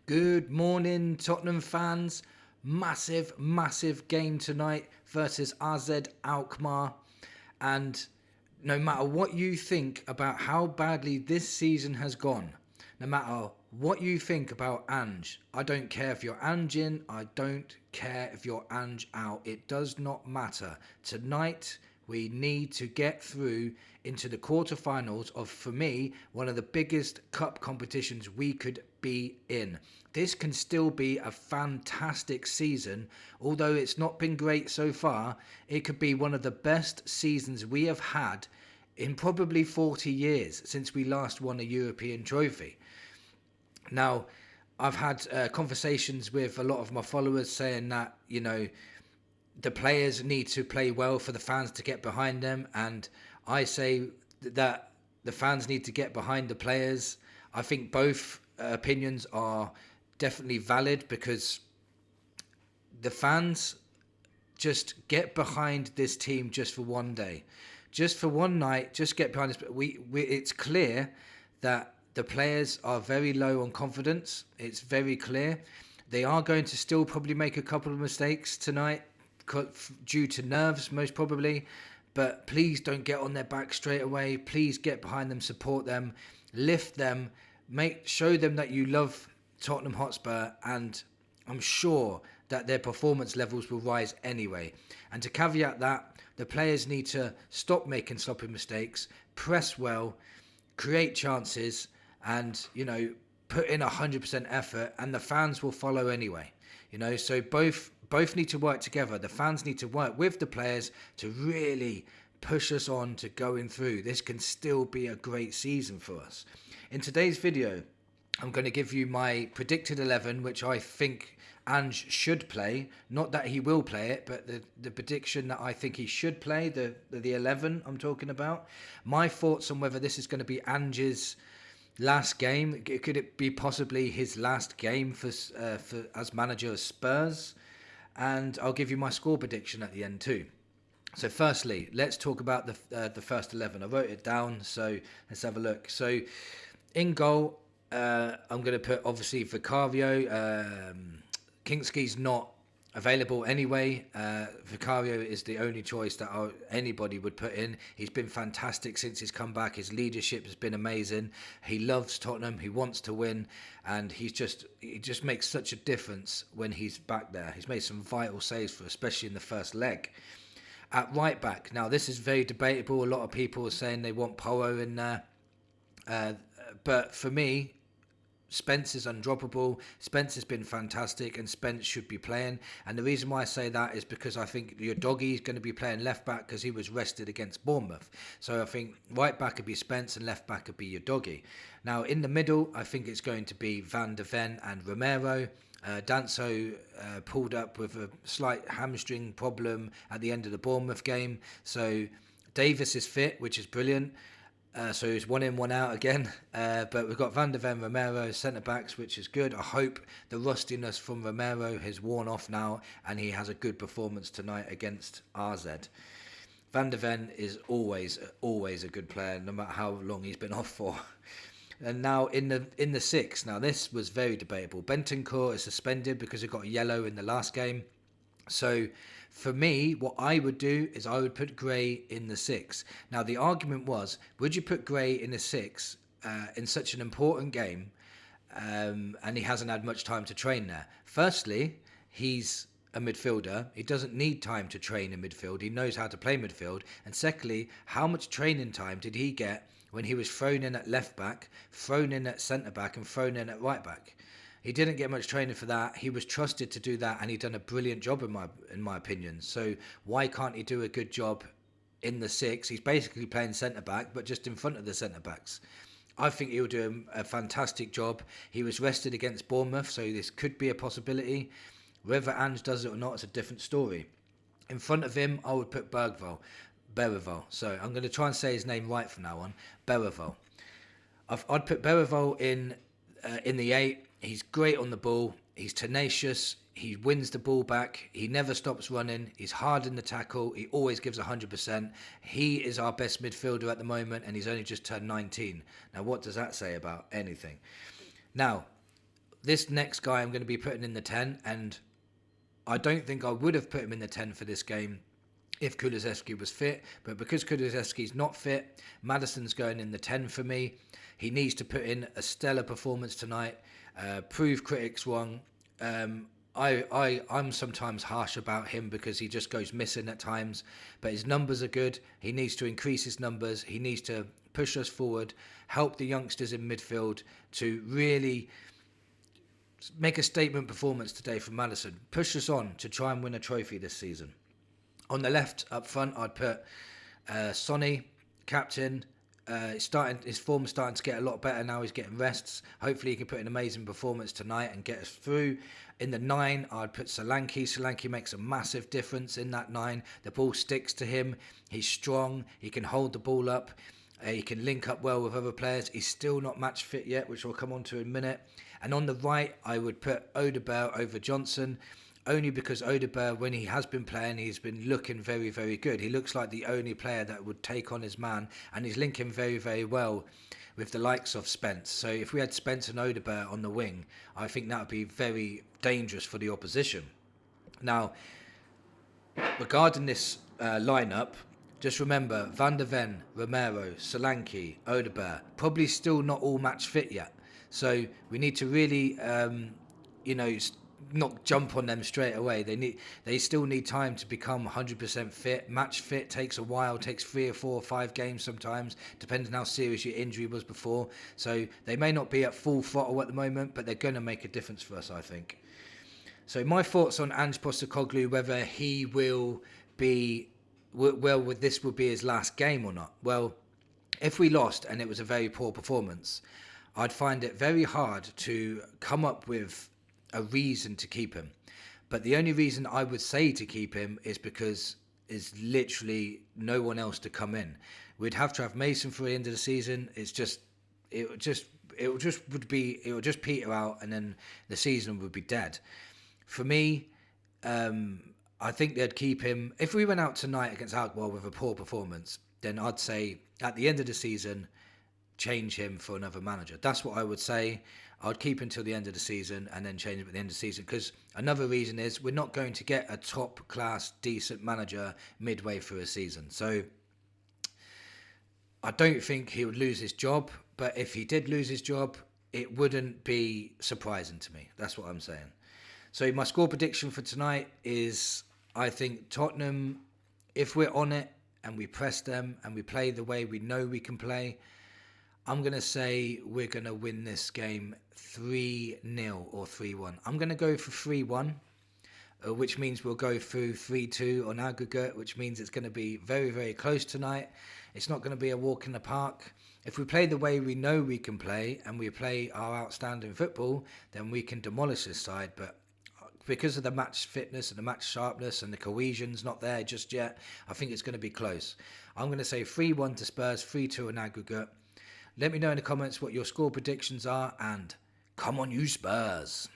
Good morning, Tottenham fans. Massive game tonight versus AZ Alkmaar. And no matter what you think about how badly this season has gone, no matter what you think about Ange, I don't care if you're Ange in, I don't care if you're Ange out. It does not matter. Tonight, we need to get through into the quarterfinals of, for me, one of the biggest cup competitions we could be in. This can still be a fantastic season. Although it's not been great so far, it could be one of the best seasons we have had in probably 40 years since we last won a European trophy. Now, I've had conversations with a lot of my followers saying that, the players need to play well for the fans to get behind them. And I say that the fans need to get behind the players. I think both opinions are definitely valid because the fans just get behind this team just for one day, just for one night. Just get behind this. It's clear that the players are very low on confidence. It's very clear they are going to still probably make a couple of mistakes tonight due to nerves, most probably. But please don't get on their back straight away. Please get behind them, support them, lift them, show them that you love Tottenham Hotspur, and I'm sure that their performance levels will rise anyway. And to caveat that, the players need to stop making sloppy mistakes, press well, create chances, and put in 100% effort, and the fans will follow anyway. So both need to work together. The fans need to work with the players to really push us on to going through. This can still be a great season for us. In today's video, I'm going to give you my predicted 11, which I think Ange should play. Not that he will play it, but the prediction that I think he should play, the 11 I'm talking about. My thoughts on whether this is going to be Ange's last game. Could it be possibly his last game for as manager of Spurs? And I'll give you my score prediction at the end too. So firstly, let's talk about the first 11. I wrote it down, so let's have a look. So in goal, I'm going to put obviously Vicario. Kingsley's not available anyway. Vicario is the only choice that anybody would put in. He's been fantastic since he's come back. His leadership has been amazing. He loves Tottenham. He wants to win, and he just makes such a difference when he's back there. He's made some vital saves for, especially in the first leg. At right back, now this is very debatable. A lot of people are saying they want Porro in there, but for me, Spence is undroppable. Spence has been fantastic, and Spence should be playing. And the reason why I say that is because I think your doggy is going to be playing left back because he was rested against Bournemouth. So I think right back could be Spence and left back could be your doggy. Now in the middle, I think it's going to be Van de Ven and Romero. Danso pulled up with a slight hamstring problem at the end of the Bournemouth game. So Davis is fit, which is brilliant. So he's one in, one out again. But we've got Van de Ven, Romero, centre-backs, which is good. I hope the rustiness from Romero has worn off now and he has a good performance tonight against AZ. Van de Ven is always a good player, no matter how long he's been off for. And now in the six, now this was very debatable. Bentancur is suspended because he got a yellow in the last game. So for me, what I would do is I would put Gray in the six. Now the argument was, would you put Gray in the six in such an important game, and he hasn't had much time to train there? Firstly, he's a midfielder. He doesn't need time to train in midfield. He knows how to play midfield. And secondly, how much training time did he get when he was thrown in at left back, thrown in at centre back, and thrown in at right back? He didn't get much training for that. He was trusted to do that, and he done a brilliant job in my opinion. So why can't he do a good job in the six? He's basically playing centre back, but just in front of the centre backs. I think he'll do a fantastic job. He was rested against Bournemouth, so this could be a possibility. Whether Ange does it or not, it's a different story. In front of him, I would put Berreval. So I'm going to try and say his name right from now on. Berreval. I'd put Berreval in the 8. He's great on the ball. He's tenacious. He wins the ball back. He never stops running. He's hard in the tackle. He always gives 100%. He is our best midfielder at the moment, and he's only just turned 19. Now, what does that say about anything? Now, this next guy I'm going to be putting in the 10, and I don't think I would have put him in the 10 for this game if Kulusevski was fit, but because Kulusevski's not fit, Maddison's going in the 10 for me. He needs to put in a stellar performance tonight, prove critics wrong. I'm sometimes harsh about him because he just goes missing at times, but his numbers are good. He needs to increase his numbers. He needs to push us forward, help the youngsters in midfield to really make a statement performance today from Maddison. Push us on to try and win a trophy this season. On the left, up front, I'd put Sonny, captain. His form's starting to get a lot better now. He's getting rests. Hopefully he can put an amazing performance tonight and get us through. In the 9, I'd put Solanke. Solanke makes a massive difference in that 9. The ball sticks to him. He's strong. He can hold the ball up. He can link up well with other players. He's still not match fit yet, which we'll come on to in a minute. And on the right, I would put Odegaard over Johnson, only because Odegaard, when he has been playing, he's been looking very, very good. He looks like the only player that would take on his man, and he's linking very, very well with the likes of Spence. So if we had Spence and Odegaard on the wing, I think that would be very dangerous for the opposition. Now, regarding this lineup, just remember Van der Ven, Romero, Solanke, Odegaard, probably still not all match fit yet. So we need to really, not jump on them straight away. They still need time to become 100% fit. Match fit takes a while, takes 3 or 4 or 5 games sometimes, depending on how serious your injury was before. So they may not be at full throttle at the moment, but they're going to make a difference for us, I think. So my thoughts on Ange Postecoglou, whether he will be, this will be his last game or not. Well, if we lost and it was a very poor performance, I'd find it very hard to come up with a reason to keep him. But the only reason I would say to keep him is because there's literally no one else to come in. We'd have to have Mason for the end of the season. It would just peter out, and then the season would be dead. For me, I think they'd keep him. If we went out tonight against Alkmaar with a poor performance, then I'd say at the end of the season, change him for another manager. That's what I would say. I'd keep him until the end of the season and then change him at the end of the season, because another reason is we're not going to get a top class decent manager midway through a season. So I don't think he would lose his job, but if he did lose his job, it wouldn't be surprising to me. That's what I'm saying. So my score prediction for tonight is, I think Tottenham, if we're on it and we press them and we play the way we know we can play, I'm going to say we're going to win this game 3-0 or 3-1. I'm going to go for 3-1, which means we'll go through 3-2 on aggregate, which means it's going to be very, very close tonight. It's not going to be a walk in the park. If we play the way we know we can play and we play our outstanding football, then we can demolish this side. But because of the match fitness and the match sharpness and the cohesion's not there just yet, I think it's going to be close. I'm going to say 3-1 to Spurs, 3-2 on aggregate. Let me know in the comments what your score predictions are, and come on you Spurs.